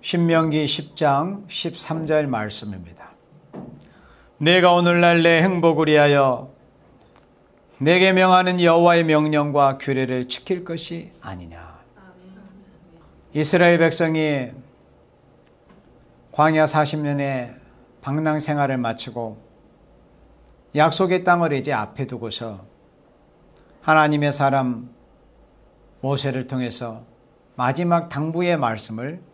신명기 10장 13절 말씀입니다. 내가 오늘날 내 행복을 위하여 내게 명하는 여호와의 명령과 규례를 지킬 것이 아니냐. 이스라엘 백성이 광야 40년의 방랑 생활을 마치고 약속의 땅을 이제 앞에 두고서 하나님의 사람 모세를 통해서 마지막 당부의 말씀을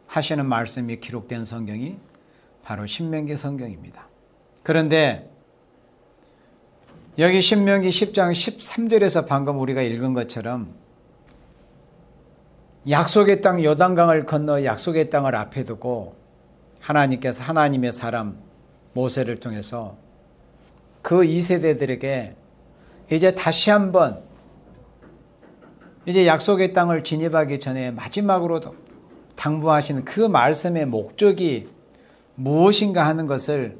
하시는 말씀이 기록된 성경이 바로 신명기 성경입니다. 그런데 여기 신명기 10장 13절에서 방금 우리가 읽은 것처럼 약속의 땅 요단강을 건너 약속의 땅을 앞에 두고 하나님께서 하나님의 사람 모세를 통해서 그 2세대들에게 이제 다시 한번 이제 약속의 땅을 진입하기 전에 마지막으로도 당부하시는 그 말씀의 목적이 무엇인가 하는 것을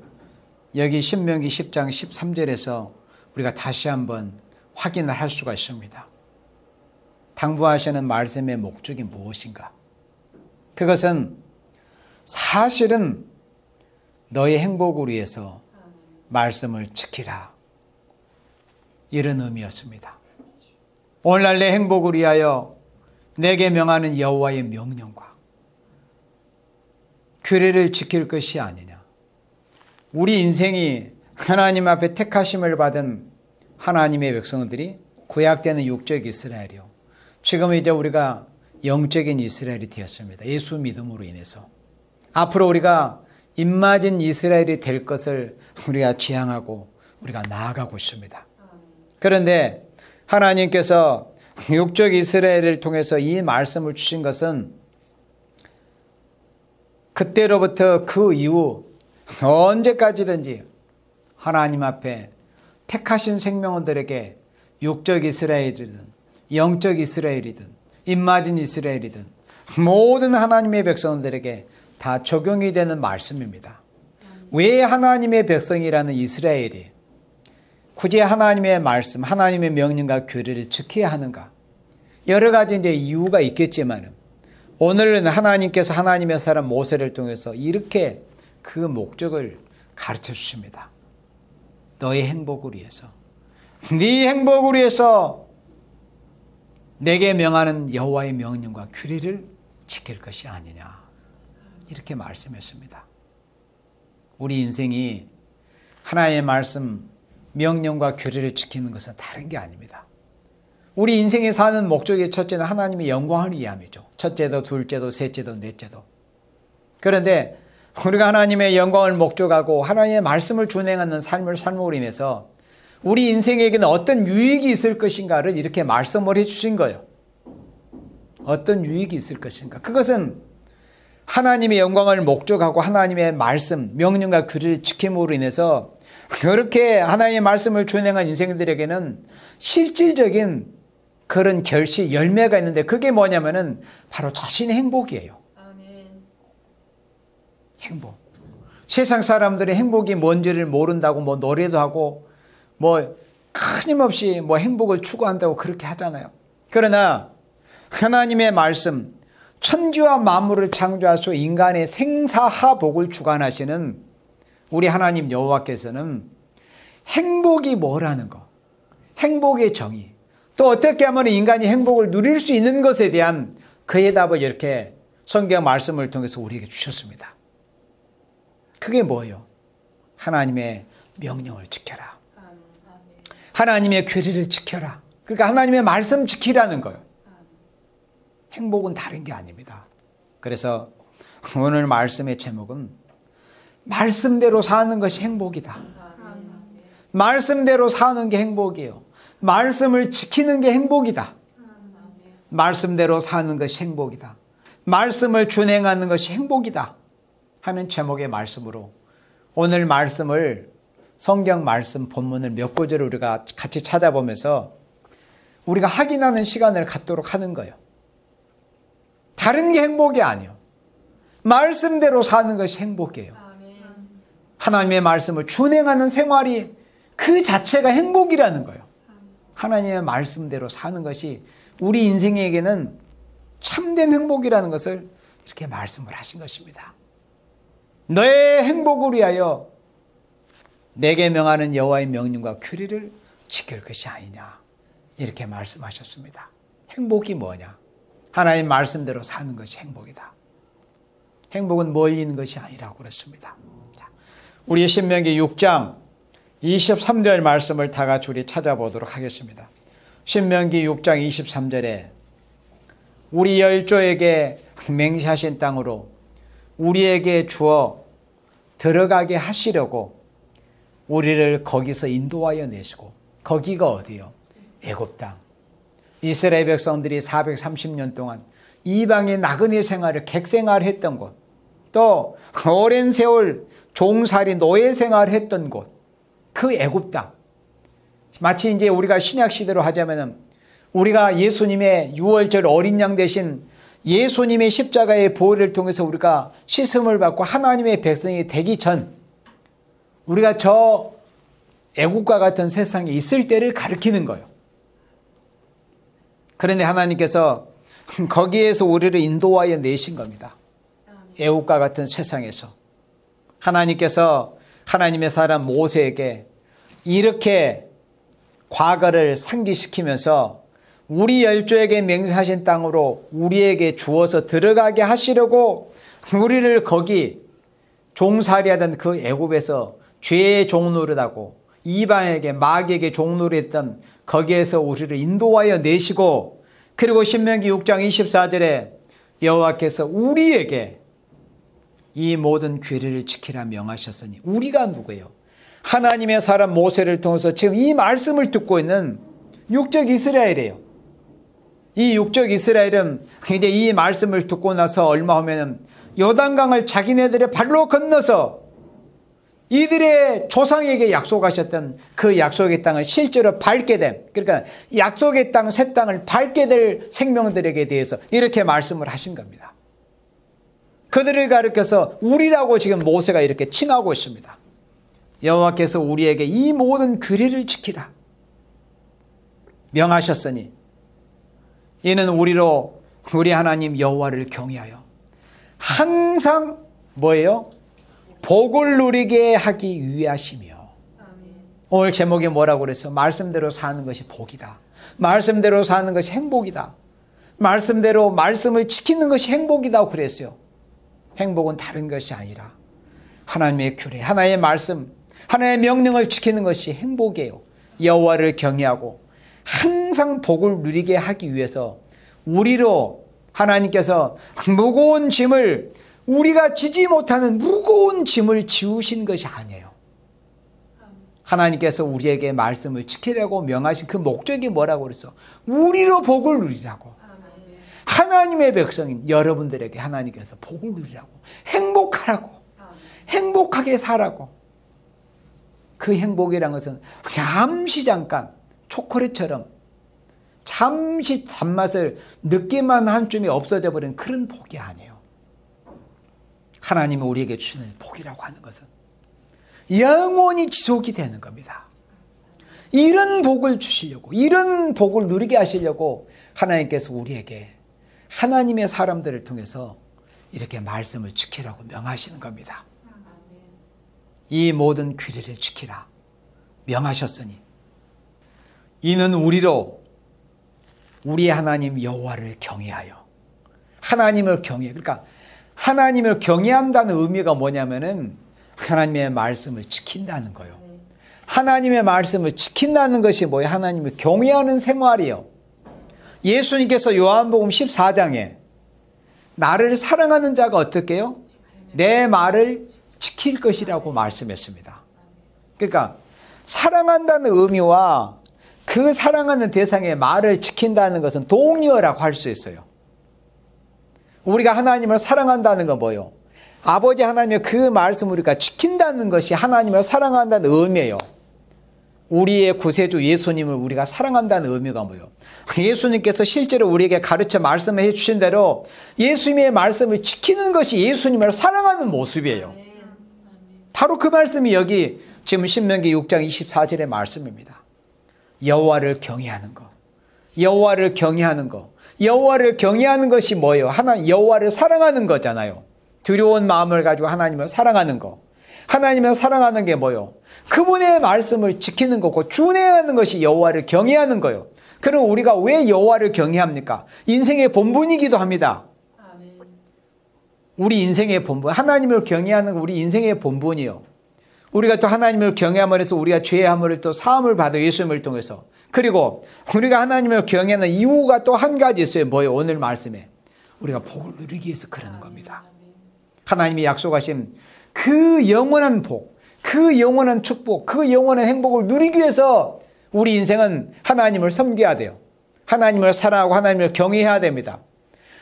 여기 신명기 10장 13절에서 우리가 다시 한번 확인을 할 수가 있습니다. 당부하시는 말씀의 목적이 무엇인가? 그것은 사실은 너의 행복을 위해서 말씀을 지키라, 이런 의미였습니다. 오늘날 내 행복을 위하여 내게 명하는 여호와의 명령과 규례를 지킬 것이 아니냐. 우리 인생이 하나님 앞에 택하심을 받은 하나님의 백성들이 구약되는 육적 이스라엘이요, 지금 이제 우리가 영적인 이스라엘이 되었습니다. 예수 믿음으로 인해서 앞으로 우리가 입맞은 이스라엘이 될 것을 우리가 지향하고 우리가 나아가고 있습니다. 그런데 하나님께서 육적 이스라엘을 통해서 이 말씀을 주신 것은 그때로부터 그 이후 언제까지든지 하나님 앞에 택하신 생명들에게 육적 이스라엘이든 영적 이스라엘이든 입맞은 이스라엘이든 모든 하나님의 백성들에게 다 적용이 되는 말씀입니다. 왜 하나님의 백성이라는 이스라엘이 굳이 하나님의 말씀, 하나님의 명령과 규례를 지켜야 하는가? 여러 가지 이제 이유가 있겠지만 오늘은 하나님께서 하나님의 사람 모세를 통해서 이렇게 그 목적을 가르쳐 주십니다. 너의 행복을 위해서, 네 행복을 위해서 내게 명하는 여호와의 명령과 규례를 지킬 것이 아니냐, 이렇게 말씀했습니다. 우리 인생이 하나님의 말씀, 명령과 규례를 지키는 것은 다른 게 아닙니다. 우리 인생에 사는 목적의 첫째는 하나님의 영광을 위함이죠. 첫째도 둘째도 셋째도 넷째도. 그런데 우리가 하나님의 영광을 목적하고 하나님의 말씀을 준행하는 삶을 삶으로 인해서 우리 인생에게는 어떤 유익이 있을 것인가를 이렇게 말씀을 해주신 거예요. 어떤 유익이 있을 것인가? 그것은 하나님의 영광을 목적하고 하나님의 말씀, 명령과 규례를 지킴으로 인해서 그렇게 하나님의 말씀을 준행한 인생들에게는 실질적인 그런 결실, 열매가 있는데 그게 뭐냐면은 바로 자신의 행복이에요. 아멘. 행복. 세상 사람들의 행복이 뭔지를 모른다고 뭐 노래도 하고 뭐 끊임없이 뭐 행복을 추구한다고 그렇게 하잖아요. 그러나 하나님의 말씀, 천지와 만물을 창조하시고 인간의 생사하복을 주관하시는 우리 하나님 여호와께서는 행복이 뭐라는 거, 행복의 정의, 또 어떻게 하면 인간이 행복을 누릴 수 있는 것에 대한 그의 답을 이렇게 성경 말씀을 통해서 우리에게 주셨습니다. 그게 뭐예요? 하나님의 명령을 지켜라. 하나님의 규례를 지켜라. 그러니까 하나님의 말씀 지키라는 거예요. 행복은 다른 게 아닙니다. 그래서 오늘 말씀의 제목은 말씀대로 사는 것이 행복이다. 말씀대로 사는 게 행복이에요. 말씀을 지키는 게 행복이다. 말씀대로 사는 것이 행복이다. 말씀을 준행하는 것이 행복이다 하는 제목의 말씀으로 오늘 말씀을, 성경 말씀 본문을 몇 구절을 우리가 같이 찾아보면서 우리가 확인하는 시간을 갖도록 하는 거예요. 다른 게 행복이 아니에요. 말씀대로 사는 것이 행복이에요. 하나님의 말씀을 준행하는 생활이 그 자체가 행복이라는 거예요. 하나님의 말씀대로 사는 것이 우리 인생에게는 참된 행복이라는 것을 이렇게 말씀을 하신 것입니다. 너의 행복을 위하여 내게 명하는 여호와의 명령과 규례를 지킬 것이 아니냐, 이렇게 말씀하셨습니다. 행복이 뭐냐? 하나님 말씀대로 사는 것이 행복이다. 행복은 멀리 있는 것이 아니라고 그랬습니다. 우리 신명기 6장 23절 말씀을 다 같이 우리 찾아보도록 하겠습니다. 신명기 6장 23절에 우리 열조에게 맹세하신 땅으로 우리에게 주어 들어가게 하시려고 우리를 거기서 인도하여 내시고, 거기가 어디요? 애굽 땅. 이스라엘 백성들이 430년 동안 이방의 나그네 생활을, 객생활을 했던 곳, 또 오랜 세월 종살이 노예 생활을 했던 곳, 그 애굽 땅. 마치 이제 우리가 신약 시대로 하자면은 우리가 예수님의 유월절 어린 양 대신 예수님의 십자가의 보혈을 통해서 우리가 씻음을 받고 하나님의 백성이 되기 전, 우리가 저 애국과 같은 세상에 있을 때를 가리키는 거예요. 그런데 하나님께서 거기에서 우리를 인도하여 내신 겁니다. 애국과 같은 세상에서 하나님께서 하나님의 사람 모세에게 이렇게 과거를 상기시키면서 우리 열조에게 맹세하신 땅으로 우리에게 주어서 들어가게 하시려고 우리를 거기 종살이하던 그 애굽에서 죄의 종노릇하고 이방에게 마귀에게 종노릇했던 거기에서 우리를 인도하여 내시고, 그리고 신명기 6장 24절에 여호와께서 우리에게 이 모든 규례를 지키라 명하셨으니, 우리가 누구예요? 하나님의 사람 모세를 통해서 지금 이 말씀을 듣고 있는 육적 이스라엘이에요. 이 육적 이스라엘은 이제 이 말씀을 듣고 나서 얼마 후면은 요단강을 자기네들의 발로 건너서 이들의 조상에게 약속하셨던 그 약속의 땅을 실제로 밟게 된, 그러니까 약속의 땅, 새 땅을 밟게 될 생명들에게 대해서 이렇게 말씀을 하신 겁니다. 그들을 가리켜서 우리라고 지금 모세가 이렇게 칭하고 있습니다. 여호와께서 우리에게 이 모든 규례를 지키라 명하셨으니 이는 우리로 우리 하나님 여호와를 경외하여 항상 뭐예요? 복을 누리게 하기 위하시며. 오늘 제목이 뭐라고 그랬어? 말씀대로 사는 것이 복이다. 말씀대로 사는 것이 행복이다. 말씀대로 말씀을 지키는 것이 행복이다 그랬어요. 행복은 다른 것이 아니라 하나님의 규례, 하나님의 말씀, 하나님의 명령을 지키는 것이 행복이에요. 여호와를 경외하고 항상 복을 누리게 하기 위해서 우리로 하나님께서 무거운 짐을, 우리가 지지 못하는 무거운 짐을 지우신 것이 아니에요. 하나님께서 우리에게 말씀을 지키려고 명하신 그 목적이 뭐라고 그랬어? 우리로 복을 누리라고. 하나님의 백성인 여러분들에게 하나님께서 복을 누리라고, 행복하라고, 행복하게 살라고. 그 행복이란 것은 잠시 잠깐 초콜릿처럼 잠시 단맛을 느끼만 한 줌이 없어져 버린 그런 복이 아니에요. 하나님이 우리에게 주시는 복이라고 하는 것은 영원히 지속이 되는 겁니다. 이런 복을 주시려고, 이런 복을 누리게 하시려고 하나님께서 우리에게 하나님의 사람들을 통해서 이렇게 말씀을 지키라고 명하시는 겁니다. 이 모든 규례를 지키라 명하셨으니 이는 우리로 우리 하나님 여호와를 경외하여, 하나님을 경외, 그러니까 하나님을 경외한다는 의미가 뭐냐면은 하나님의 말씀을 지킨다는 거예요. 하나님의 말씀을 지킨다는 것이 뭐예요? 하나님을 경외하는 생활이에요. 예수님께서 요한복음 14장에 나를 사랑하는 자가 어떻게 해요? 내 말을 지킬 것이라고 말씀했습니다. 그러니까 사랑한다는 의미와 그 사랑하는 대상의 말을 지킨다는 것은 동의어라고 할 수 있어요. 우리가 하나님을 사랑한다는 건 뭐예요? 아버지 하나님의 그 말씀을 우리가 지킨다는 것이 하나님을 사랑한다는 의미예요. 우리의 구세주 예수님을 우리가 사랑한다는 의미가 뭐예요? 예수님께서 실제로 우리에게 가르쳐 말씀해 주신 대로 예수님의 말씀을 지키는 것이 예수님을 사랑하는 모습이에요. 바로 그 말씀이 여기 지금 신명기 6장 24절의 말씀입니다. 여호와를 경외하는 것, 여호와를 경외하는 것, 여호와를 경외하는 것이 뭐예요? 여호와를 사랑하는 거잖아요. 두려운 마음을 가지고 하나님을 사랑하는 거. 하나님을 사랑하는 게 뭐예요? 그분의 말씀을 지키는 거고 준행하는 것이 여호와를 경외하는 거예요. 그럼 우리가 왜 여호와를 경외합니까? 인생의 본분이기도 합니다. 우리 인생의 본분, 하나님을 경외하는 거 우리 인생의 본분이요. 우리가 또 하나님을 경외함으로 해서 우리가 죄의 함을 또 사함을 받아 예수님을 통해서. 그리고 우리가 하나님을 경외하는 이유가 또 한 가지 있어요. 뭐예요? 오늘 말씀에 우리가 복을 누리기 위해서 그러는 겁니다. 하나님이 약속하신 그 영원한 복, 그 영원한 축복, 그 영원한 행복을 누리기 위해서 우리 인생은 하나님을 섬겨야 돼요. 하나님을 사랑하고 하나님을 경외해야 됩니다.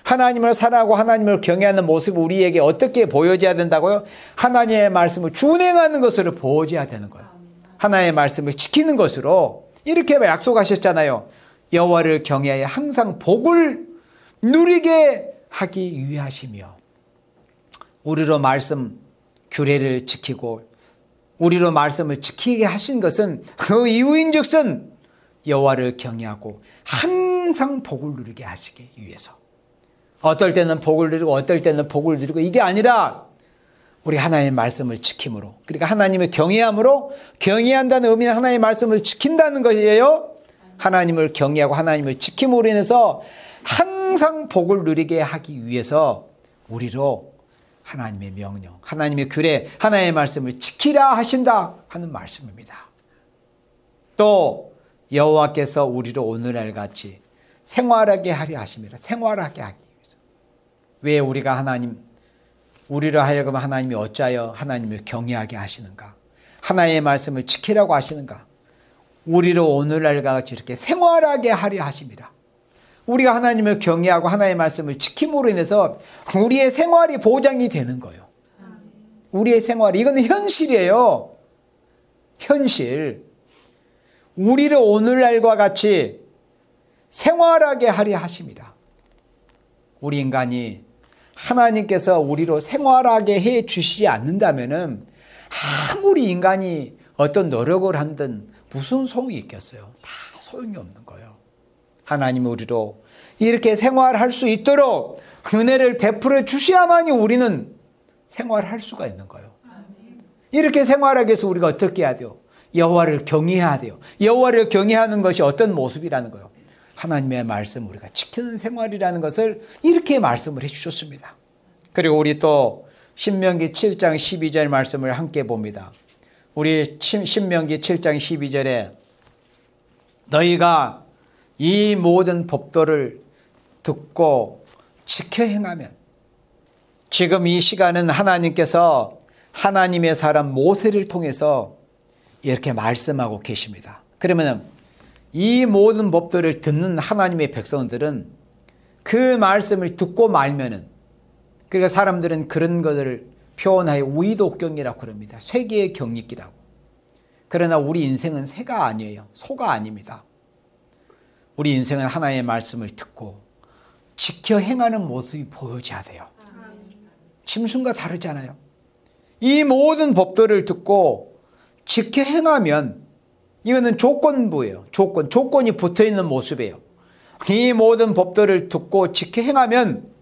하나님을 사랑하고 하나님을 경외하는 모습이 우리에게 어떻게 보여져야 된다고요? 하나님의 말씀을 준행하는 것으로 보여져야 되는 거예요. 하나님의 말씀을 지키는 것으로 이렇게 약속하셨잖아요. 여호와를 경외하여 항상 복을 누리게 하기 위하시며 우리로 말씀 규례를 지키고 우리로 말씀을 지키게 하신 것은 그 이유인즉슨 여호와를 경외하고 항상 복을 누리게 하시기 위해서. 어떨 때는 복을 누리고 어떨 때는 복을 누리고 이게 아니라 우리 하나님의 말씀을 지킴으로, 그러니까 하나님을 경외함으로, 경외한다는 의미는 하나님의 말씀을 지킨다는 것이에요. 하나님을 경외하고 하나님을 지킴으로 인해서 항상 복을 누리게 하기 위해서 우리로 하나님의 명령, 하나님의 규례, 하나님의 말씀을 지키라 하신다 하는 말씀입니다. 또 여호와께서 우리를 오늘날 같이 생활하게 하려 하십니다. 생활하게 하기 위해서. 왜 우리가 우리로 하여금 하나님이 어찌하여 하나님을 경외하게 하시는가? 하나님의 말씀을 지키라고 하시는가? 우리로 오늘날과 같이 이렇게 생활하게 하려 하십니다. 우리가 하나님을 경외하고 하나님의 말씀을 지킴으로 인해서 우리의 생활이 보장이 되는 거예요. 우리의 생활, 이거는 현실이에요. 현실. 우리를 오늘날과 같이 생활하게 하려 하십니다. 우리 인간이 하나님께서 우리로 생활하게 해 주시지 않는다면은 아무리 인간이 어떤 노력을 한든 무슨 소용이 있겠어요? 다 소용이 없는 거예요. 하나님이 우리로 이렇게 생활할 수 있도록 은혜를 베풀어 주셔야만이 우리는 생활할 수가 있는 거예요. 이렇게 생활하기 위해서 우리가 어떻게 해야 돼요? 여호와를 경외해야 돼요. 여호와를 경외하는 것이 어떤 모습이라는 거예요? 하나님의 말씀 우리가 지키는 생활이라는 것을 이렇게 말씀을 해 주셨습니다. 그리고 우리 또 신명기 7장 12절 말씀을 함께 봅니다. 우리 신명기 7장 12절에 너희가 이 모든 법도를 듣고 지켜 행하면, 지금 이 시간은 하나님께서 하나님의 사람 모세를 통해서 이렇게 말씀하고 계십니다. 그러면 이 모든 법도를 듣는 하나님의 백성들은 그 말씀을 듣고 말면은, 그러니까 사람들은 그런 것을 표현하여 우이독경이라고 그럽니다. 쇠기의 경리기라고. 그러나 우리 인생은 새가 아니에요. 소가 아닙니다. 우리 인생은 하나님의 말씀을 듣고 지켜 행하는 모습이 보여져야 돼요. 짐승과 다르잖아요. 이 모든 법도를 듣고 지켜 행하면 이거는 조건부예요. 조건이 붙어있는 모습이에요. 이 모든 법도를 듣고 지켜 행하면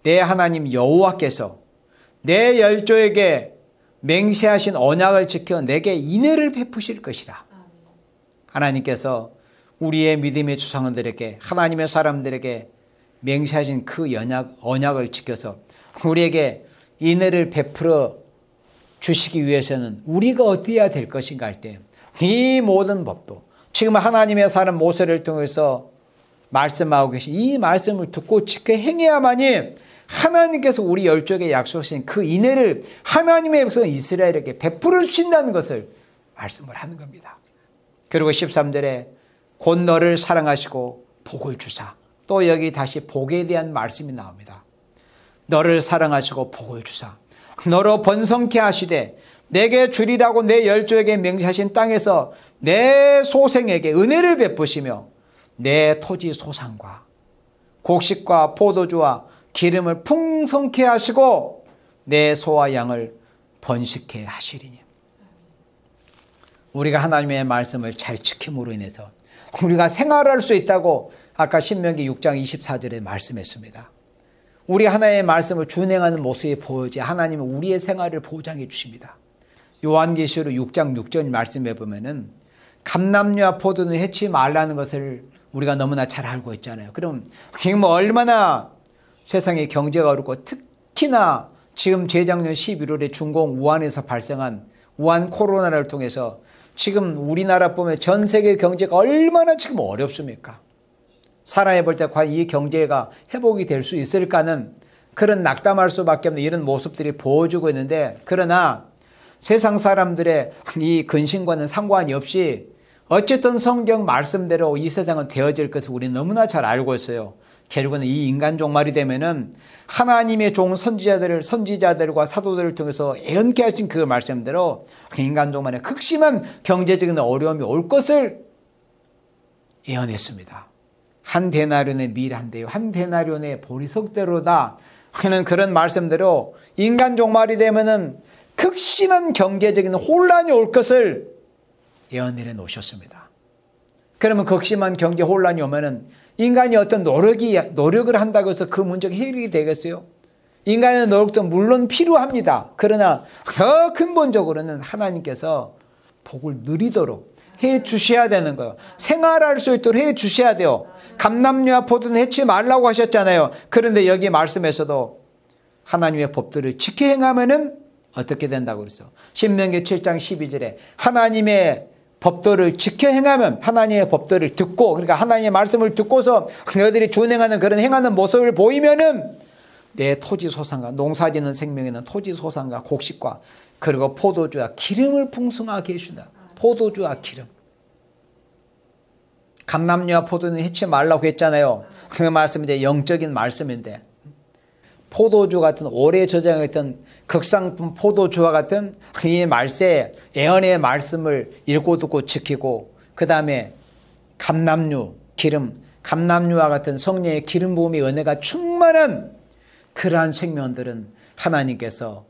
내 하나님 여호와께서 내 열조에게 맹세하신 언약을 지켜 내게 인애를 베푸실 것이라. 하나님께서 우리의 믿음의 조상들에게, 하나님의 사람들에게 맹세하신 그 언약을 지켜서 우리에게 인애를 베풀어 주시기 위해서는 우리가 어떻게 해야 될 것인가 할 때 이 모든 법도, 지금 하나님의 사람 모세를 통해서 말씀하고 계신 이 말씀을 듣고 지켜 행해야만이 하나님께서 우리 열조에게 약속하신 그 인애를 하나님의 백성 이스라엘에게 베풀어 주신다는 것을 말씀을 하는 겁니다. 그리고 13절에 곧 너를 사랑하시고 복을 주사, 또 여기 다시 복에 대한 말씀이 나옵니다. 너를 사랑하시고 복을 주사 너로 번성케 하시되 내게 주리라고 내 열조에게 맹세하신 땅에서 내 소생에게 은혜를 베푸시며 내 토지 소산과 곡식과 포도주와 기름을 풍성케 하시고 내 소와 양을 번식케 하시리니. 우리가 하나님의 말씀을 잘 지킴으로 인해서 우리가 생활할 수 있다고 아까 신명기 6장 24절에 말씀했습니다. 우리 하나님의 말씀을 준행하는 모습이 보여지 하나님은 우리의 생활을 보장해 주십니다. 요한계시록 6장 6절 말씀해 보면은 감람류와 포도는 해치 말라는 것을 우리가 너무나 잘 알고 있잖아요. 그럼 지금 얼마나 세상의 경제가 어렵고 특히나 지금 재작년 11월에 중공 우한에서 발생한 우한 코로나를 통해서 지금 우리나라 보면 전 세계 경제가 얼마나 지금 어렵습니까? 사람이 볼 때 과연 이 경제가 회복이 될 수 있을까는 그런 낙담할 수밖에 없는 이런 모습들이 보여주고 있는데, 그러나 세상 사람들의 이 근심과는 상관이 없이 어쨌든 성경 말씀대로 이 세상은 되어질 것을 우리는 너무나 잘 알고 있어요. 결국은 이 인간 종말이 되면은 하나님의 종 선지자들과 사도들을 통해서 예언케 하신 그 말씀대로 인간 종말에 극심한 경제적인 어려움이 올 것을 예언했습니다. 한 데나리온의 밀 한 대요, 한 데나리온의 보리석대로다 하는 그런 말씀대로 인간 종말이 되면은 극심한 경제적인 혼란이 올 것을 예언해 놓으셨습니다. 그러면 극심한 경제 혼란이 오면은 인간이 어떤 노력을 한다고 해서 그 문제가 해결이 되겠어요? 인간의 노력도 물론 필요합니다. 그러나 더 근본적으로는 하나님께서 복을 누리도록 해 주셔야 되는 거예요. 생활할 수 있도록 해 주셔야 돼요. 감람류와 포도는 해치 말라고 하셨잖아요. 그런데 여기 말씀에서도 하나님의 법들을 지켜 행하면은 어떻게 된다고 그랬어요? 신명기 7장 12절에 하나님의 법도를 지켜 행하면, 하나님의 법도를 듣고, 그러니까 하나님의 말씀을 듣고서 너희들이 준행하는 그런 행하는 모습을 보이면은 내 토지 소산과 농사짓는 생명에는 토지 소산과 곡식과 그리고 포도주와 기름을 풍성하게 해주다. 포도주와 기름. 감람류와 포도는 해치 말라고 했잖아요. 그 말씀은 이제 영적인 말씀인데, 포도주 같은 오래 저장했던 극상품 포도주와 같은 이 말세 예언의 말씀을 읽고 듣고 지키고, 그 다음에 감람류 기름, 감람류와 같은 성령의 기름 부음의 은혜가 충만한 그러한 생명들은 하나님께서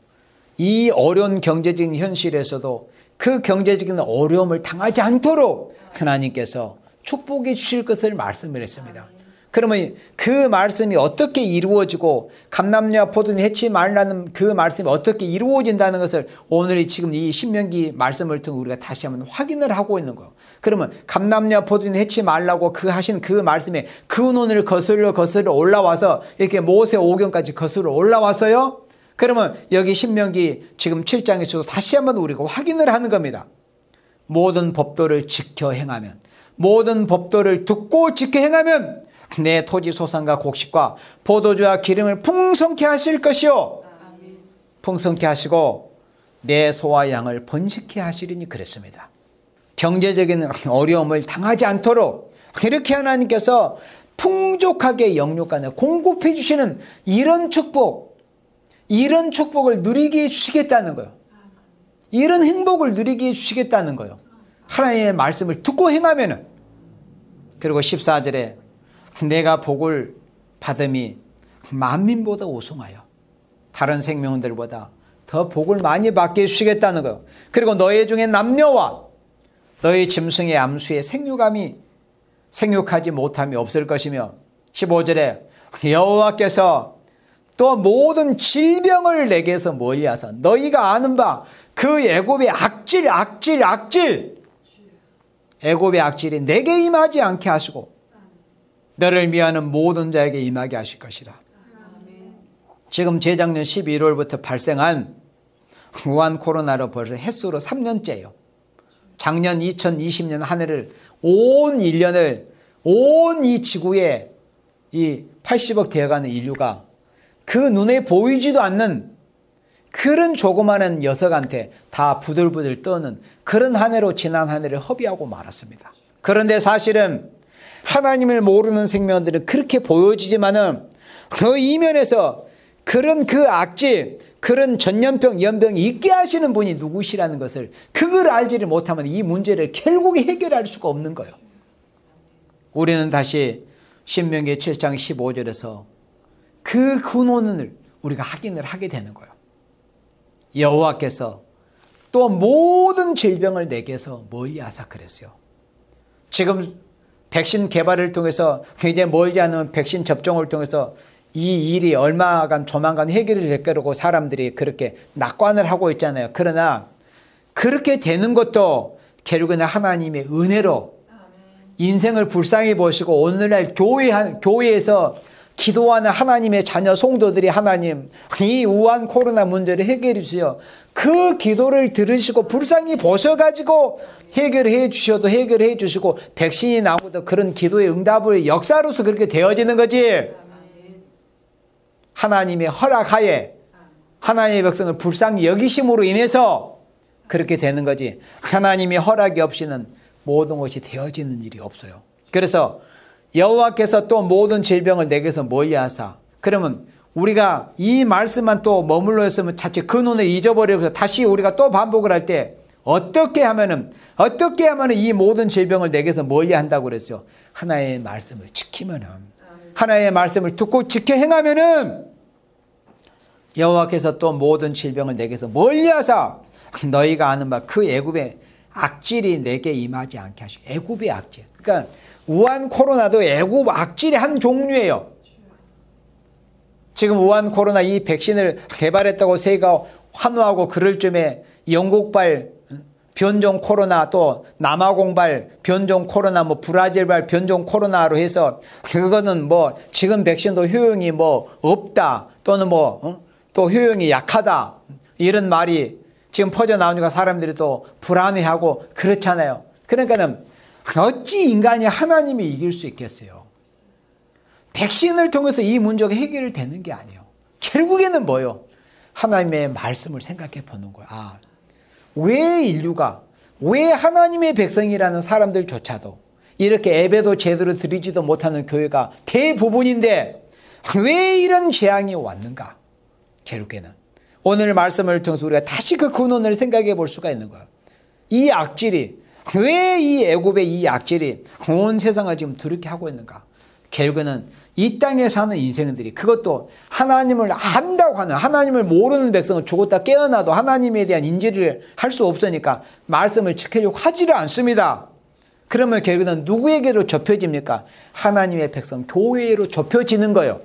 이 어려운 경제적인 현실에서도 그 경제적인 어려움을 당하지 않도록 하나님께서 축복해 주실 것을 말씀을 했습니다. 그러면 그 말씀이 어떻게 이루어지고 감람류와 포도는 해치 말라는 그 말씀이 어떻게 이루어진다는 것을 오늘 지금 이 신명기 말씀을 통해 우리가 다시 한번 확인을 하고 있는 거예요. 그러면 감람류와 포도는 해치 말라고 그 하신 그 말씀에 근원을 거슬러 올라와서 이렇게 모세 오경까지 거슬러 올라왔어요. 그러면 여기 신명기 지금 7장에서도 다시 한번 우리가 확인을 하는 겁니다. 모든 법도를 지켜 행하면, 모든 법도를 듣고 지켜 행하면 내 토지 소산과 곡식과 포도주와 기름을 풍성케 하실 것이요, 풍성케 하시고 내 소와 양을 번식케 하시리니 그랬습니다. 경제적인 어려움을 당하지 않도록 이렇게 하나님께서 풍족하게 영육간에 공급해 주시는 이런 축복, 이런 축복을 누리게 해주시겠다는 거예요. 이런 행복을 누리게 해주시겠다는 거예요. 하나님의 말씀을 듣고 행하면은. 그리고 14절에 내가 복을 받음이 만민보다 우승하여 다른 생명들보다 더 복을 많이 받게 해주시겠다는 거예요. 그리고 너희 중에 남녀와 너희 짐승의 암수에 생육하지 못함이 없을 것이며, 15절에 여호와께서 또 모든 질병을 내게서 멀리하사 너희가 아는 바 그 애굽의 악질 애굽의 악질이 내게 임하지 않게 하시고 너를 미워하는 모든 자에게 임하게 하실 것이라. 지금 재작년 11월부터 발생한 우한 코로나로 벌써 횟수로 3년째예요. 작년 2020년 한 해를 온 1년을 온 이 지구에 이 80억 되어가는 인류가 그 눈에 보이지도 않는 그런 조그마한 녀석한테 다 부들부들 떠는 그런 한 해로 지난 한 해를 허비하고 말았습니다. 그런데 사실은 하나님을 모르는 생명들은 그렇게 보여지지만은 그 이면에서 그런 그 악질, 그런 전염병, 연병이 있게 하시는 분이 누구시라는 것을, 그걸 알지를 못하면 이 문제를 결국에 해결할 수가 없는 거예요. 우리는 다시 신명기 7장 15절에서 그 근원을 우리가 확인을 하게 되는 거예요. 여호와께서 또 모든 질병을 내게서 멀리하사 그랬어요. 지금 백신 개발을 통해서 굉장히 멀지 않은 백신 접종을 통해서 이 일이 얼마간 조만간 해결이 될 거라고 사람들이 그렇게 낙관을 하고 있잖아요. 그러나 그렇게 되는 것도 결국에는 하나님의 은혜로 인생을 불쌍히 보시고 오늘날 교회에서 기도하는 하나님의 자녀 성도들이 하나님 이 우한 코로나 문제를 해결해 주세요. 그 기도를 들으시고 불쌍히 보셔가지고 해결해 주셔도 해결해 주시고 백신이 나오고도 그런 기도의 응답을 역사로서 그렇게 되어지는 거지. 하나님의 허락하에 하나님의 백성을 불쌍히 여기심으로 인해서 그렇게 되는 거지. 하나님의 허락이 없이는 모든 것이 되어지는 일이 없어요. 그래서 여호와께서 또 모든 질병을 내게서 멀리하사, 그러면 우리가 이 말씀만 또 머물러 있으면 자칫 그 눈을 잊어버리고 다시 우리가 또 반복을 할 때 어떻게 하면은 이 모든 질병을 내게서 멀리한다고 그랬어요. 하나님의 말씀을 지키면은, 하나님의 말씀을 듣고 지켜 행하면은 여호와께서 또 모든 질병을 내게서 멀리하사 너희가 아는 바 그 애굽의 악질이 내게 임하지 않게 하시고. 애굽의 악질, 그러니까 우한 코로나도 애굽 악질의 한 종류예요. 지금 우한 코로나 이 백신을 개발했다고 세계가 환호하고 그럴 쯤에 영국발 변종 코로나, 또 남아공발 변종 코로나, 뭐 브라질발 변종 코로나로 해서 그거는 뭐 지금 백신도 효용이 뭐 없다, 또는 또 효용이 약하다, 이런 말이 지금 퍼져 나오니까 사람들이 또 불안해하고 그렇잖아요. 그러니까는 어찌 인간이 하나님이 이길 수 있겠어요? 백신을 통해서 이 문제가 해결되는 게 아니에요. 결국에는 뭐예요? 하나님의 말씀을 생각해 보는 거야. 왜 인류가, 왜 하나님의 백성이라는 사람들조차도 이렇게 예배도 제대로 드리지도 못하는 교회가 대부분인데 왜 이런 재앙이 왔는가? 결국에는 오늘 말씀을 통해서 우리가 다시 그 근원을 생각해 볼 수가 있는 거예요. 이 악질이, 왜 이 애굽의 이 악질이 온 세상을 지금 두렵게 하고 있는가? 결국에는 이 땅에 사는 인생들이, 그것도 하나님을 안다고 하는, 하나님을 모르는 백성은 죽었다 깨어나도 하나님에 대한 인지를 할 수 없으니까 말씀을 지키려고 하지를 않습니다. 그러면 결국에는 누구에게로 좁혀집니까? 하나님의 백성, 교회로 좁혀지는 거예요.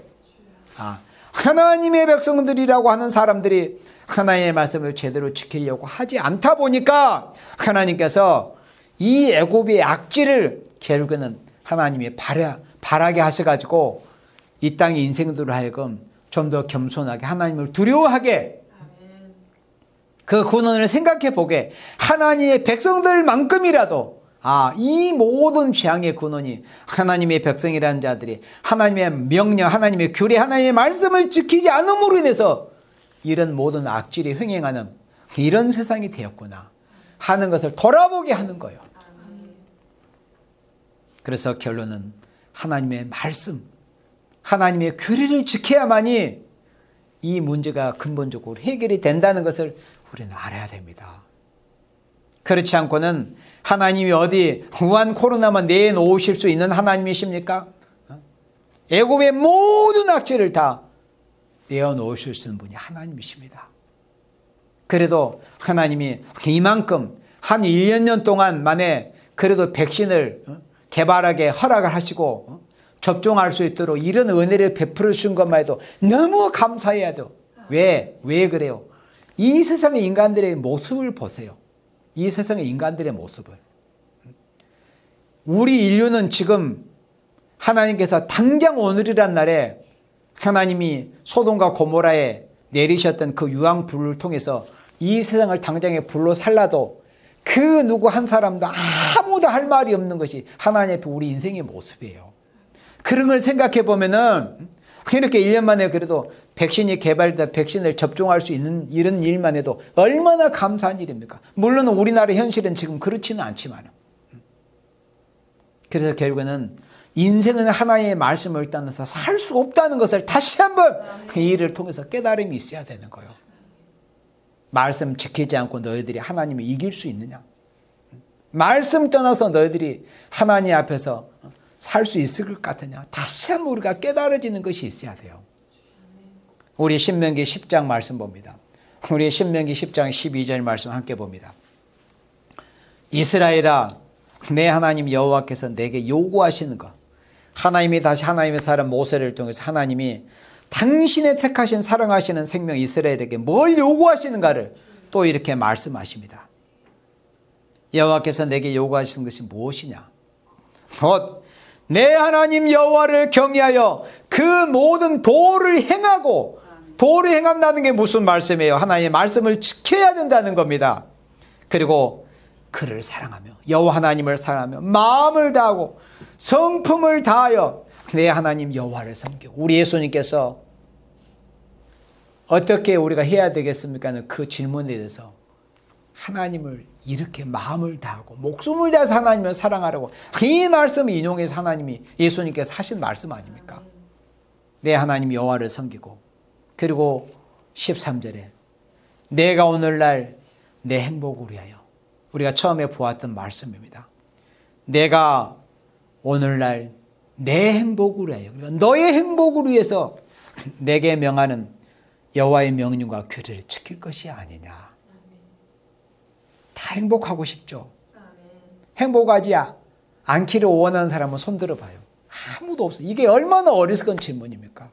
하나님의 백성들이라고 하는 사람들이 하나님의 말씀을 제대로 지키려고 하지 않다 보니까 하나님께서 이 애굽의 악질을 결국에는 하나님이 바라게 하셔가지고 이 땅의 인생들로 하여금 좀 더 겸손하게 하나님을 두려워하게, 그 근원을 생각해 보게, 하나님의 백성들만큼이라도 이 모든 재앙의 근원이 하나님의 백성이라는 자들이 하나님의 명령, 하나님의 규례, 하나님의 말씀을 지키지 않음으로 인해서 이런 모든 악질이 횡행하는 이런 세상이 되었구나 하는 것을 돌아보게 하는 거예요. 그래서 결론은 하나님의 말씀, 하나님의 규례를 지켜야만이 이 문제가 근본적으로 해결이 된다는 것을 우리는 알아야 됩니다. 그렇지 않고는 하나님이 어디 우한 코로나만 내놓으실 수 있는 하나님이십니까? 애굽의 모든 악질을 다 내어놓으실 수 있는 분이 하나님이십니다. 그래도 하나님이 이만큼 한 1년 년 동안 만에 그래도 백신을 개발하게 허락을 하시고 접종할 수 있도록 이런 은혜를 베풀어 주신 것만 해도 너무 감사해야 돼요. 왜 그래요? 이 세상의 인간들의 모습을 보세요. 이 세상의 인간들의 모습을. 우리 인류는 지금 하나님께서 당장 오늘이란 날에 하나님이 소돔과 고모라에 내리셨던 그 유황불을 통해서 이 세상을 당장에 불로 살라도 그 누구 한 사람도 아무도 할 말이 없는 것이 하나님 앞에 우리 인생의 모습이에요. 그런 걸 생각해 보면은 이렇게 1년 만에 그래도 백신이 개발돼 백신을 접종할 수 있는 이런 일만 해도 얼마나 감사한 일입니까? 물론 우리나라 현실은 지금 그렇지는 않지만, 그래서 결국에는 인생은 하나님의 말씀을 따라서 살 수 없다는 것을 다시 한번 그 일을 통해서 깨달음이 있어야 되는 거예요. 말씀 지키지 않고 너희들이 하나님을 이길 수 있느냐? 말씀 떠나서 너희들이 하나님 앞에서 살 수 있을 것 같으냐? 다시 한번 우리가 깨달아지는 것이 있어야 돼요. 우리 신명기 10장 말씀 봅니다. 우리 신명기 10장 12절 말씀 함께 봅니다. 이스라엘아, 내 하나님 여호와께서 내게 요구하시는 것, 하나님이 다시 하나님의 사람 모세를 통해서 하나님이 당신의 택하신 사랑하시는 생명 이스라엘에게 뭘 요구하시는가를 또 이렇게 말씀하십니다. 여호와께서 내게 요구하시는 것이 무엇이냐? 곧 내 하나님 여호와를 경외하여 그 모든 도를 행하고, 도를 행한다는 게 무슨 말씀이에요? 하나님의 말씀을 지켜야 된다는 겁니다. 그리고 그를 사랑하며, 여호와 하나님을 사랑하며 마음을 다하고 성품을 다하여 내 하나님 여호와를 섬기고. 우리 예수님께서 어떻게 우리가 해야 되겠습니까? 그 질문에 대해서 하나님을 이렇게 마음을 다하고 목숨을 다해서 하나님을 사랑하라고, 이 말씀을 인용해서 하나님이, 예수님께서 하신 말씀 아닙니까? 내 하나님 여호와를 섬기고, 그리고 13절에 내가 오늘날 내 행복을 위하여, 우리가 처음에 보았던 말씀입니다. 내가 오늘날 내 행복을 위하여, 그러니까 너의 행복을 위해서 내게 명하는 여호와의 명령과 규례를 지킬 것이 아니냐. 다 행복하고 싶죠. 행복하지 않기를 원하는 사람은 손 들어봐요. 아무도 없어요. 이게 얼마나 어리석은 질문입니까?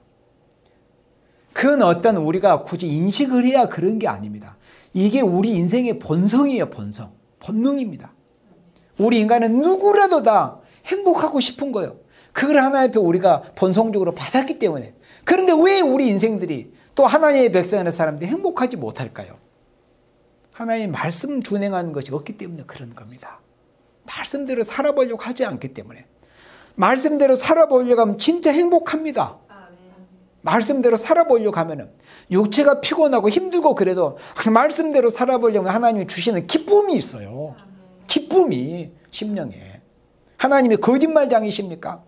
그건 어떤 우리가 굳이 인식을 해야 그런 게 아닙니다. 이게 우리 인생의 본성이에요. 본성. 본능입니다. 우리 인간은 누구라도 다 행복하고 싶은 거예요. 그걸 하나님 앞에 우리가 본성적으로 받았기 때문에. 그런데 왜 우리 인생들이, 또 하나님의 백성이라는 사람들이 행복하지 못할까요? 하나님의 말씀 준행하는 것이 없기 때문에 그런 겁니다. 말씀대로 살아보려고 하지 않기 때문에. 말씀대로 살아보려고 하면 진짜 행복합니다. 말씀대로 살아보려고 하면 육체가 피곤하고 힘들고 그래도 말씀대로 살아보려면 하나님이 주시는 기쁨이 있어요. 기쁨이 심령에. 하나님이 거짓말장이십니까?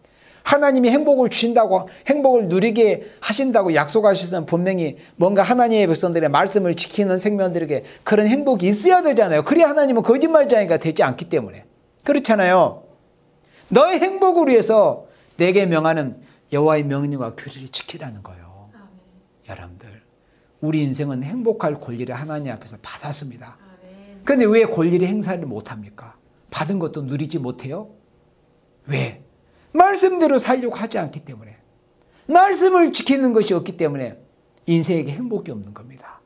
하나님이 행복을 주신다고, 행복을 누리게 하신다고 약속하시면 분명히 뭔가 하나님의 백성들의 말씀을 지키는 생명들에게 그런 행복이 있어야 되잖아요. 그래야 하나님은 거짓말장이가 되지 않기 때문에. 그렇잖아요. 너의 행복을 위해서 내게 명하는 여호와의 명령과 규례를 지키라는 거예요. 아멘. 여러분들, 우리 인생은 행복할 권리를 하나님 앞에서 받았습니다. 그런데 왜 권리를 행사를 못합니까? 받은 것도 누리지 못해요? 왜? 말씀대로 살려고 하지 않기 때문에, 말씀을 지키는 것이 없기 때문에 인생에게 행복이 없는 겁니다.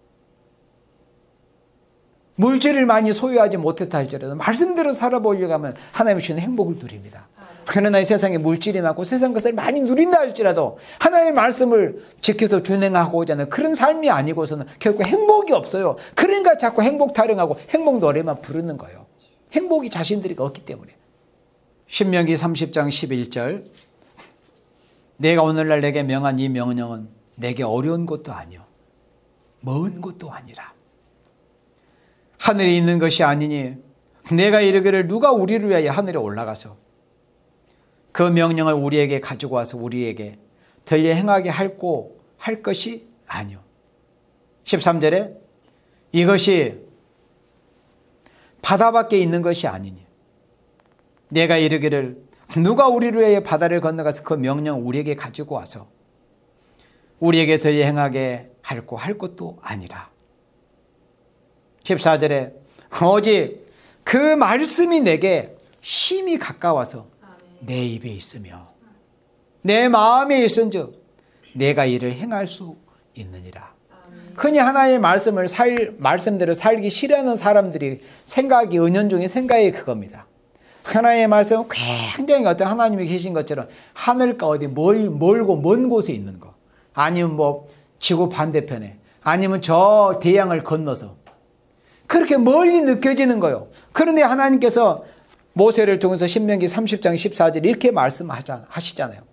물질을 많이 소유하지 못했다 할지라도 말씀대로 살아보려고 하면 하나님이 주시는 행복을 누립니다. 그러나 이 세상에 물질이 많고 세상 것을 많이 누린다 할지라도 하나님의 말씀을 지켜서 준행하고자 하는 그런 삶이 아니고서는 결국 행복이 없어요. 그러니까 자꾸 행복 타령하고 행복 노래만 부르는 거예요. 행복이 자신들이 없기 때문에. 신명기 30장 11절, 내가 오늘날 내게 명한 이 명령은 내게 어려운 것도 아니요 먼 것도 아니라 하늘에 있는 것이 아니니 내가 이르기를 누가 우리를 위하여 하늘에 올라가서 그 명령을 우리에게 가지고 와서 우리에게 들려 행하게 할 것이 아니요. 13절에 이것이 바다 밖에 있는 것이 아니니 내가 이르기를 누가 우리를 위하여 바다를 건너가서 그 명령을 우리에게 가지고 와서 우리에게 들려 행하게 할 것도 아니라. 14절에 오직 그 말씀이 내게 심히 가까워서 내 입에 있으며 내 마음에 있은즉 내가 이를 행할 수 있느니라. 흔히 하나님의 말씀대로 살기 싫어하는 사람들이 생각이, 은연중에 생각이 그겁니다. 하나님의 말씀은 굉장히 어떤 하나님이 계신 것처럼 하늘가 어디 멀고 먼 곳에 있는 거, 아니면 뭐 지구 반대편에, 아니면 저 대양을 건너서 그렇게 멀리 느껴지는 거예요. 그런데 하나님께서 모세를 통해서 신명기 30장 14절 이렇게 말씀하시잖아요.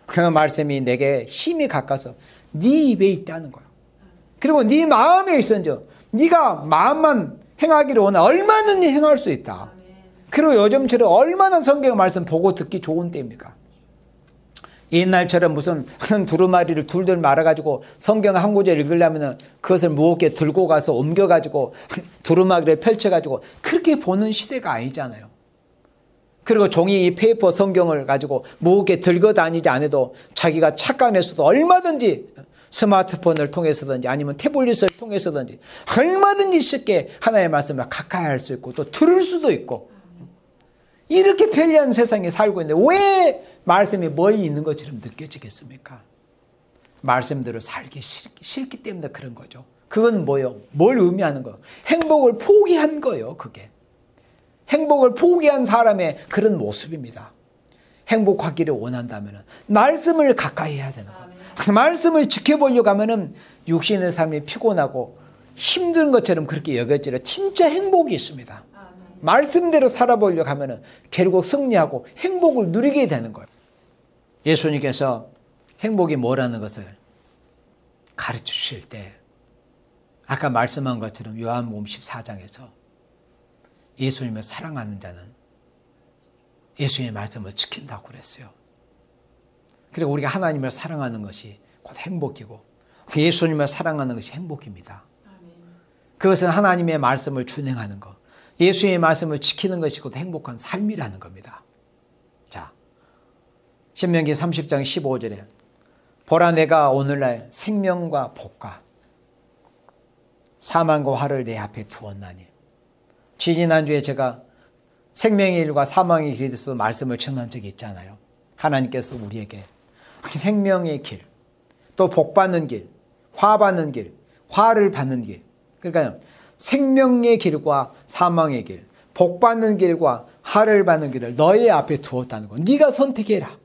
그 말씀이 내게 심히 가까워서 네 입에 있다는 거예요. 그리고 네 마음에 있은즉 네가 마음만 행하기를 원하 얼마든지 행할 수 있다. 그리고 요즘처럼 얼마나 성경 말씀 보고 듣기 좋은 때입니까? 옛날처럼 무슨 한 두루마리를 둘둘 말아가지고 성경 한 구절 읽으려면 그것을 무겁게 들고 가서 옮겨가지고 두루마리를 펼쳐가지고 그렇게 보는 시대가 아니잖아요. 그리고 종이 페이퍼 성경을 가지고 무겁게 들고 다니지 않아도 자기가 착각해서도 얼마든지 스마트폰을 통해서든지 아니면 태블릿을 통해서든지 얼마든지 쉽게 하나님의 말씀을 가까이 할 수 있고 또 들을 수도 있고, 이렇게 편리한 세상에 살고 있는데 왜 말씀이 멀리 있는 것처럼 느껴지겠습니까? 말씀대로 살기 싫기 때문에 그런 거죠. 그건 뭐예요? 뭘 의미하는 거예요? 행복을 포기한 거예요. 그게 행복을 포기한 사람의 그런 모습입니다. 행복하기를 원한다면 말씀을 가까이 해야 되는 거예요. 말씀을 지켜보려고 하면 육신의 삶이 피곤하고 힘든 것처럼 그렇게 여겨지려 진짜 행복이 있습니다. 말씀대로 살아보려고 하면 결국 승리하고 행복을 누리게 되는 거예요. 예수님께서 행복이 뭐라는 것을 가르쳐 주실 때 아까 말씀한 것처럼 요한복음 14장에서 예수님을 사랑하는 자는 예수님의 말씀을 지킨다고 그랬어요. 그리고 우리가 하나님을 사랑하는 것이 곧 행복이고 예수님을 사랑하는 것이 행복입니다. 그것은 하나님의 말씀을 준행하는 것, 예수님의 말씀을 지키는 것이 곧 행복한 삶이라는 겁니다. 자, 신명기 30장 15절에 보라 내가 오늘날 생명과 복과 사망과 화를 내 앞에 두었나니. 지지난주에 제가 생명의 일과 사망의 길에 대해서 말씀을 전한 적이 있잖아요. 하나님께서 우리에게 생명의 길, 또 복받는 길, 화받는 길, 화를 받는 길, 그러니까 생명의 길과 사망의 길, 복받는 길과 화를 받는 길을 너의 앞에 두었다는 거. 네가 선택해라.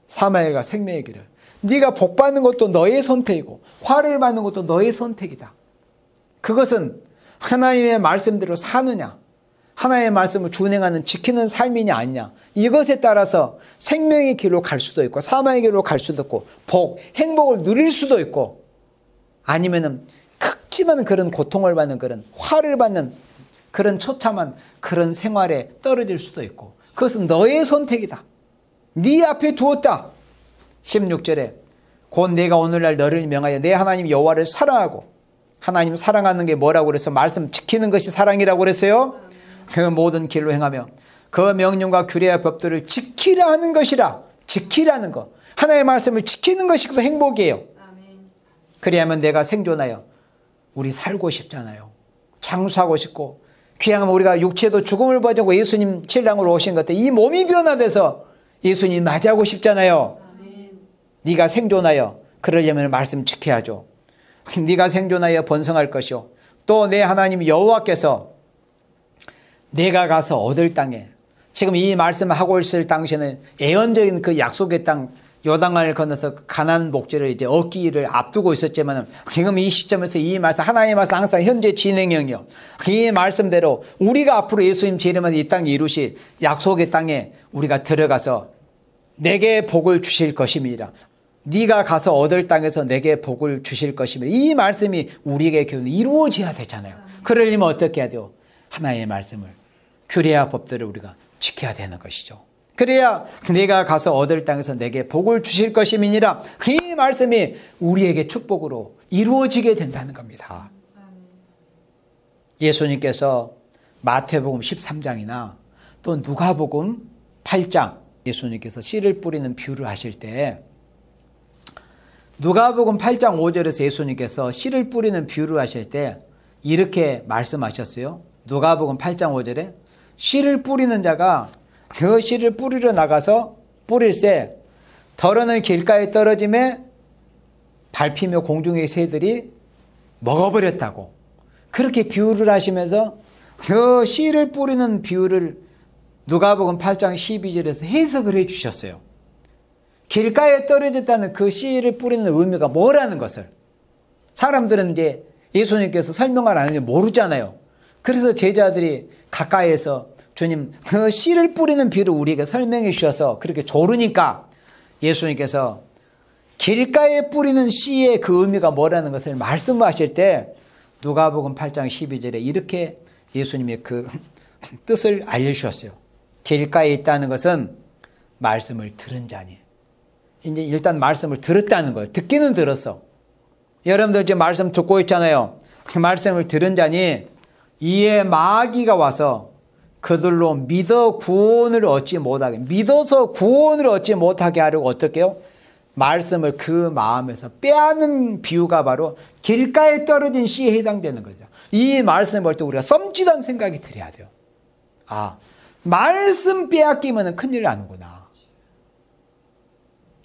사망의 길과 생명의 길을. 네가 복받는 것도 너의 선택이고 화를 받는 것도 너의 선택이다. 그것은 하나님의 말씀대로 사느냐, 하나님의 말씀을 준행하는 지키는 삶이냐 아니냐, 이것에 따라서 생명의 길로 갈 수도 있고 사망의 길로 갈 수도 있고 행복을 누릴 수도 있고 아니면은 극심한 그런 고통을 받는 그런 화를 받는 그런 처참한 그런 생활에 떨어질 수도 있고 그것은 너의 선택이다. 네 앞에 두었다. 16절에 곧 내가 오늘날 너를 명하여 내 하나님 여호와를 사랑하고, 하나님 사랑하는 게 뭐라고 그래서 말씀 지키는 것이 사랑이라고 그랬어요. 그 모든 길로 행하며 그 명령과 규례와 법들을 지키라 하는 것이라. 지키라는 것, 하나님의 말씀을 지키는 것이 또 행복이에요. 그래야만 내가 생존하여 우리 살고 싶잖아요. 장수하고 싶고 귀향하면 우리가 육체도 죽음을 버리고 예수님 신랑으로 오신 것 같아. 이 몸이 변화돼서 예수님 맞이하고 싶잖아요. 네가 생존하여 그러려면 말씀 지켜야죠. 네가 생존하여 번성할 것이요 또 내 하나님 여호와께서 내가 가서 얻을 땅에, 지금 이 말씀을 하고 있을 당시에는 예언적인 그 약속의 땅 요단강을 건너서 가나안 목재를 이제 얻기를 앞두고 있었지만 지금 이 시점에서 이 말씀, 하나님의 말씀 항상 현재 진행형이요. 이 말씀대로 우리가 앞으로 예수님 재림하는 이 땅 이루실 약속의 땅에 우리가 들어가서 내게 복을 주실 것입니다. 네가 가서 얻을 땅에서 내게 복을 주실 것입니다. 이 말씀이 우리에게 이루어져야 되잖아요. 그러려면 어떻게 해야 돼요? 하나님의 말씀을, 규례와 법들을 우리가 지켜야 되는 것이죠. 그래야 내가 가서 얻을 땅에서 내게 복을 주실 것임이니라. 이 말씀이 우리에게 축복으로 이루어지게 된다는 겁니다. 예수님께서 마태복음 13장이나 또 누가복음 8장, 예수님께서 씨를 뿌리는 비유를 하실 때 누가복음 8장 5절에서 예수님께서 씨를 뿌리는 비유를 하실 때 이렇게 말씀하셨어요. 누가복음 8장 5절에 씨를 뿌리는 자가 그 씨를 뿌리러 나가서 뿌릴새 더러는 길가에 떨어짐에 밟히며 공중의 새들이 먹어버렸다고 그렇게 비유를 하시면서 그 씨를 뿌리는 비유를 누가복음 8장 12절에서 해석을 해 주셨어요. 길가에 떨어졌다는 그 씨를 뿌리는 의미가 뭐라는 것을 사람들은 이제 예수님께서 설명을 안 하는지 모르잖아요. 그래서 제자들이 가까이에서 주님 그 씨를 뿌리는 비유를 우리에게 설명해 주셔서 그렇게 조르니까 예수님께서 길가에 뿌리는 씨의 그 의미가 뭐라는 것을 말씀하실 때 누가복음 8장 12절에 이렇게 예수님의 그 뜻을 알려주셨어요. 길가에 있다는 것은 말씀을 들은 자니. 이제 일단 말씀을 들었다는 거예요. 듣기는 들었어. 여러분들 이제 말씀 듣고 있잖아요. 그 말씀을 들은 자니 이에 마귀가 와서 그들로 믿어서 구원을 얻지 못하게 하려고 어떻게 해요? 말씀을 그 마음에서 빼앗는 비유가 바로 길가에 떨어진 씨에 해당되는 거죠. 이 말씀을 볼 때 우리가 썸짓한 생각이 들어야 돼요. 아, 말씀 빼앗기면 큰일 나는구나.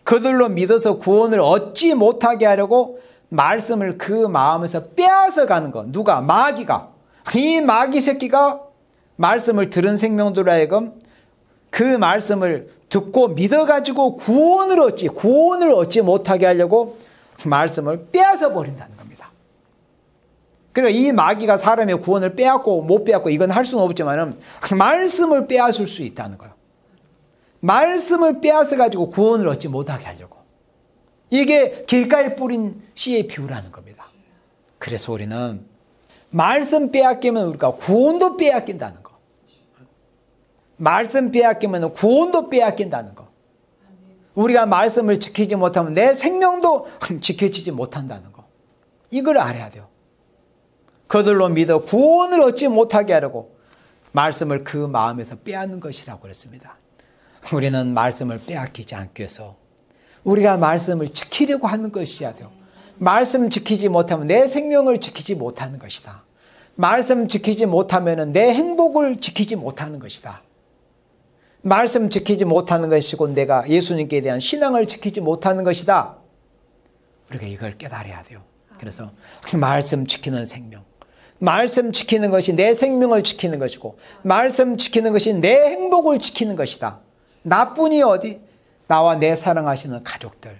그들로 믿어서 구원을 얻지 못하게 하려고 말씀을 그 마음에서 빼앗아 가는 거. 누가? 마귀가. 이 마귀 새끼가 말씀을 들은 생명들 하여금 그 말씀을 듣고 믿어가지고 구원을 얻지 못하게 하려고 말씀을 빼앗아 버린다는 겁니다. 그러니까 이 마귀가 사람의 구원을 빼앗고 못 빼앗고 이건 할 수는 없지만 말씀을 빼앗을 수 있다는 거예요. 말씀을 빼앗아 가지고 구원을 얻지 못하게 하려고. 이게 길가에 뿌린 씨의 비유라는 겁니다. 그래서 우리는 말씀 빼앗기면 우리가 구원도 빼앗긴다는 거. 말씀 빼앗기면 구원도 빼앗긴다는 거. 우리가 말씀을 지키지 못하면 내 생명도 지켜지지 못한다는 거. 이걸 알아야 돼요. 그들로 믿어 구원을 얻지 못하게 하려고 말씀을 그 마음에서 빼앗는 것이라고 그랬습니다. 우리는 말씀을 빼앗기지 않기 위해서 우리가 말씀을 지키려고 하는 것이어야 돼요. 말씀 지키지 못하면 내 생명을 지키지 못하는 것이다. 말씀 지키지 못하면 내 행복을 지키지 못하는 것이다. 말씀 지키지 못하는 것이고 내가 예수님께 대한 신앙을 지키지 못하는 것이다. 우리가 이걸 깨달아야 돼요. 그래서 말씀 지키는 생명. 말씀 지키는 것이 내 생명을 지키는 것이고 말씀 지키는 것이 내 행복을 지키는 것이다. 나뿐이 어디? 나와 내 사랑하시는 가족들.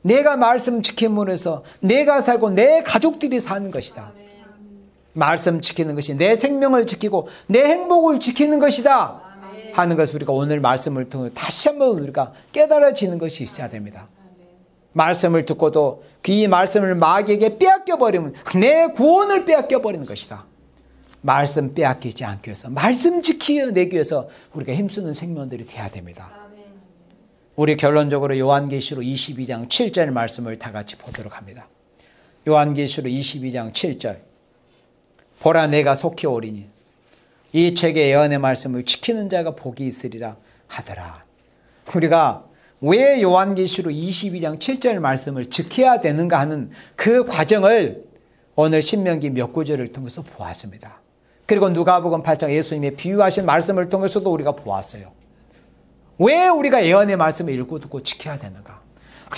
내가 말씀 지킴으로 해서 내가 살고 내 가족들이 사는 것이다. 말씀 지키는 것이 내 생명을 지키고 내 행복을 지키는 것이다 하는 것을 우리가 오늘 말씀을 통해 다시 한번 우리가 깨달아지는 것이 있어야 됩니다. 말씀을 듣고도 이 말씀을 마귀에게 빼앗겨버리면 내 구원을 빼앗겨버리는 것이다. 말씀 빼앗기지 않기 위해서 말씀 지키내기 위해서 우리가 힘쓰는 생명들이 돼야 됩니다. 우리 결론적으로 요한계시록 22장 7절 말씀을 다 같이 보도록 합니다. 요한계시록 22장 7절. 보라 내가 속히 오리니 이 책의 예언의 말씀을 지키는 자가 복이 있으리라 하더라. 우리가 왜 요한계시록 22장 7절 말씀을 지켜야 되는가 하는 그 과정을 오늘 신명기 몇 구절을 통해서 보았습니다. 그리고 누가복음 8장 예수님의 비유하신 말씀을 통해서도 우리가 보았어요. 왜 우리가 예언의 말씀을 읽고 듣고 지켜야 되는가?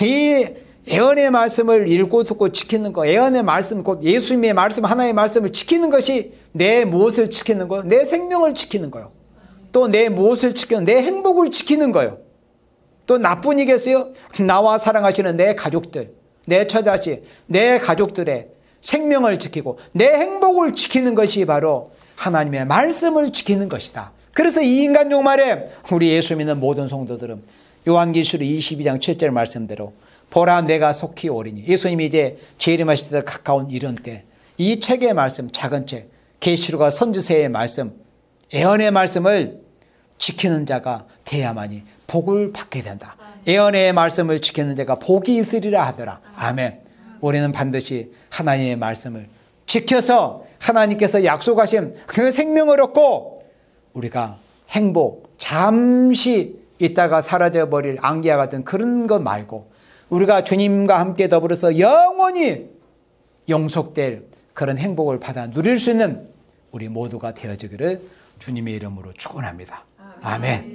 이 예언의 말씀을 읽고 듣고 지키는 거, 예언의 말씀, 곧 예수님의 말씀, 하나의 말씀을 지키는 것이 내 무엇을 지키는 거요? 내 생명을 지키는 거요. 또 내 무엇을 지키는, 내 행복을 지키는 거요. 또 나뿐이겠어요? 나와 사랑하시는 내 가족들, 내 처자식, 내 가족들의 생명을 지키고 내 행복을 지키는 것이 바로 하나님의 말씀을 지키는 것이다. 그래서 이 인간 종말에 우리 예수 믿는 모든 성도들은 요한계시록 22장 7절 말씀대로 보라 내가 속히 오리니 예수님이 이제 재림하실 때 가까운 이런 때 이 책의 말씀, 작은 책, 계시록과 선지서의 말씀, 예언의 말씀을 지키는 자가 돼야만이 복을 받게 된다. 예언의 말씀을 지키는 자가 복이 있으리라 하더라. 아멘. 우리는 반드시 하나님의 말씀을 지켜서 하나님께서 약속하신 그 생명을 얻고 우리가 행복, 잠시 있다가 사라져버릴 안개와 같은 그런 것 말고 우리가 주님과 함께 더불어서 영원히 영속될 그런 행복을 받아 누릴 수 있는 우리 모두가 되어지기를 주님의 이름으로 축원합니다. 아멘.